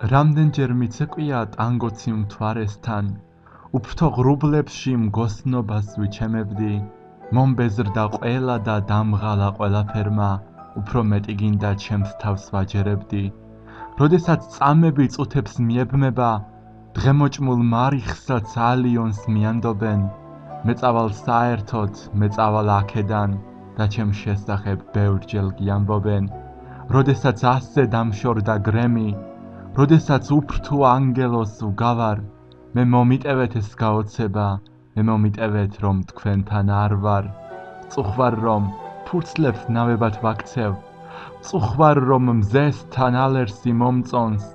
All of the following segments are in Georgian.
რამდენჯერ მიცეკვია ტანგოცი მთვარესთან, უფრო ღრუბლებში მგოსნობას ვიჩემებდი, მომბეზრდა ყველა და დამღალა ყველაფერმა, უფრო მეტი გინდა ჩემს თავს ვაჯერებდი. როდესაც წამები წუთებს მიებმება, დღემოჭმულ მარიხსა ალიონს მიანდობენ, მეწავალ საერთოდ, მეწავალ აქედან და ჩემ შესახებ ბევრჯერ გიამბობენ. როდესაც ასე დამშორდა გრემი, როდესაც უფრთო ანგელოს ვგავარ, მე მომიტევეთ ეს გაოცება, მე მომიტევეთ რომ თქვენთან არ ვარ. წუხვარ რომ ფურცლებს ნავებად ვაქცევ, წუხვარ რომ მზეს თან ალერსი მომწონს,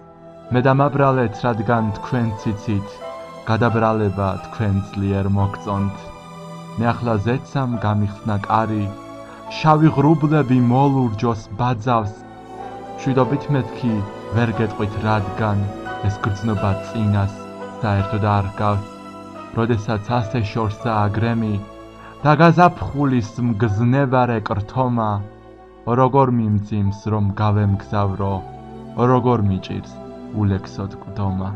მე დამაბრალეთ რადგან თქვენ ციცით, გადაბრალება თქვენ ძლიერ მოგწონთ. მე ახლა ზეცამ გამიხსნა კარი, შავი ღრუბლები მოლურჯოს ბაძავს, მშვიდობით მეთქი ვერ გეტყვით რადგან ეს გრძნობა წინას საერთოდ არ გავს. როდესაც ასე შორსაა გრემი და გაზაფხულის მგზნებარე კრთომა, როგორ მიმძიმს რომ გავემგზავრო, როგორ მიჭირს ულექსოდ კვდომა.